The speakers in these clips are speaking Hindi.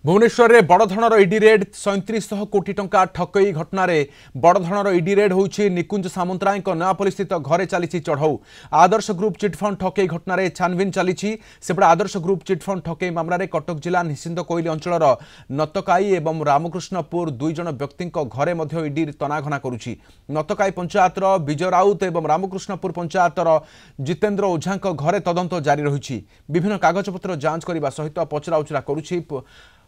भुवनेश्वर में बड़ धरण इडी रेड 3700 कोटी टंका ठकई घटना बड़ धरण इडी रेड होउछि निकुंज सामंतराय नयापल्ली स्थित घरे चली चढ़ऊ। आदर्श ग्रुप चिटफंड ठकई घटना छानबिन चली सेपटे आदर्श ग्रुप चिटफंड ठकई मामलें कटक जिला निश्चिंत कोइली अंचल नतकाई एवं रामकृष्णपुर दुई जन व्यक्ति घरे इडी तनाघना करुछि। नतकाई पंचायतर विजय राउत एवं रामकृष्णपुर पंचायतर जितेन्द्र ओझा घरे तदंत जारी रही। विभिन्न कागजपत्र जांच करने सहित पचराउचरा करुछि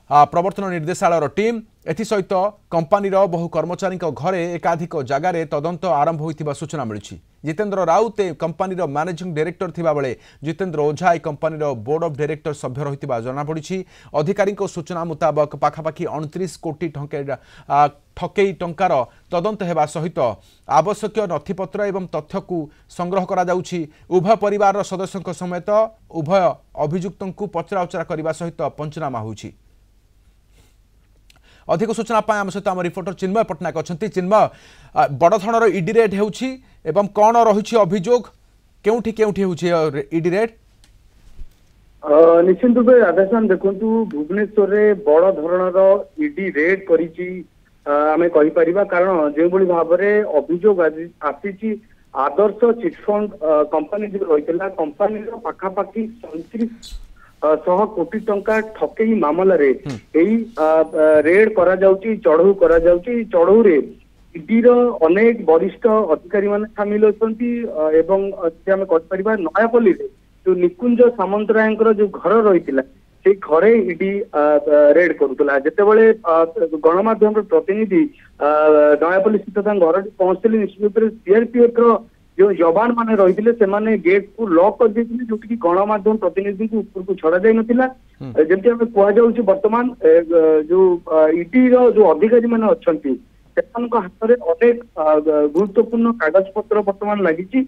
प्रवर्तन निर्देशालय टीम। एसहित कंपानी बहु कर्मचारी घरे एकाधिक जगार तदंत आरंभ होता सूचना मिली। Jitendra Raut company managing director थिबा बेले Jitendra Ojha company board of director सभ्य रही जनापड़ी। अधिकारी सूचना मुताबक पाखापाखि 29 कोटी ठकई टंकार तदंत हेबा सहित आवश्यक नथिपत्र एवं तथ्य को संग्रह करा जाउछि। उभय परिवार सदस्यों समेत उभय अभियुक्तों पचराउचरा करने सहित पंचनामा होछि। अधिक सूचना आम सहित आम रिपोर्टर चिन्मय पट्टनायक अच्छा। चिन्मय, बड़ धरण इडी रेड होउछि एवं कौन रही अभियोग केउठी केउठी होउछि इडी रेड? निश्चित रूप राधासान देखु भुवनेश्वर में बड़ धरण इडी रेड करिछि आमे कहि परिबा। कारण जे भली भाव में अभियोग आसी आदर्श चिटफंड कंपनी जो रही कंपनी पाखापाखि 3700 कोटी टंका ठकई मामला रे रेड करा जाउची, चढ़ऊ करा जाउची। चढ़ऊ रे ईडी रो अनेक वरिष्ठ अधिकारी माने शामिल होती एवं आमे कहि परिबा नयापल्ली रे जो निकुंज सामंतराय जो घर रही से घरे ईडी रेड करुला। जितेबाला गणमाध्यम प्रतिनिधि नयापल्ली स्थित घर पहुंचते निश्चित रूप से सीआरपीएफ जो जवान मैंने रही से गेट को लॉक कर देते जो कि गणमाध्यम प्रतिनिधि को ऊपर को छड़ा जाई नथिला। जमती हमें कहुच्छे बर्तमान जो ईडी रो जो अधिकारी मैंने अच्छा हाथ में अनेक गुरुत्वपूर्ण कागज पत्र बर्तमान लगी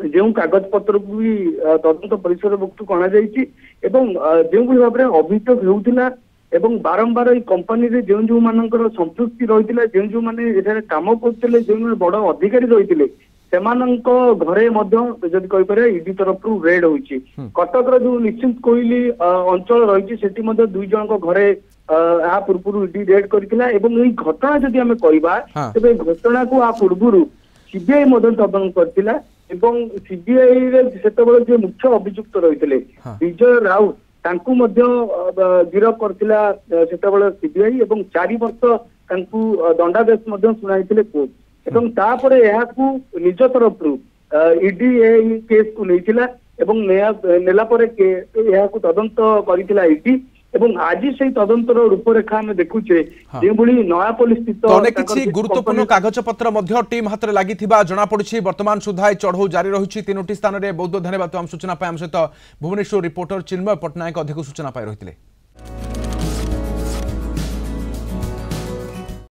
जो कागज पत्र को भी तदंत परिसर भुक्त कणा जो भाव में अभियोग होता एवं बारंबार ये कंपनी रे जो मानकर संपृक्ति रही जो मैंने काम करते जो बड़ अधिकारी रही घरे जदि कहीपर ईडी तरफ रेड होती। कटक जो निश्चिंत कोइली अंचल रही दुई जन घरे आ पूर्व ईडी रेड करथिला। एवं घटना जदि आमे कहबा तेबे घटना को आ पूर्व सीबीआई तदंत करथिला एवं सीबीआई रे सेतेबेले जो मुख्य अभियुक्त रही विजय राउत तांकु मध्य गिरफ करथिला सेतेबेले सीबीआई एवं 4 वर्ष तांकु दंडादेश मध्य सुनाइथिले कोर्ट एवं तापरे याकू निज तरफ ईडी केस को लेथिला एवं नेला परे याकू तदंत करिथिला ईडी एवं आज से तदंतर रूपरेखा में देखुचे जो भली नयापल्ली स्थित अनेक किछि गुरुत्वपूर्ण कागज पत्र मध्य टीम हाथ में लगी जना पड़ी। वर्तमान सुधा चढ़ऊ जारी रही 3टी स्थान में। बहुत बहुत धन्यवाद आम सूचना पाई। आम सहित भुवनेश्वर रिपोर्टर चिन्मय पट्टनायक अधिक सूचना पाई रही।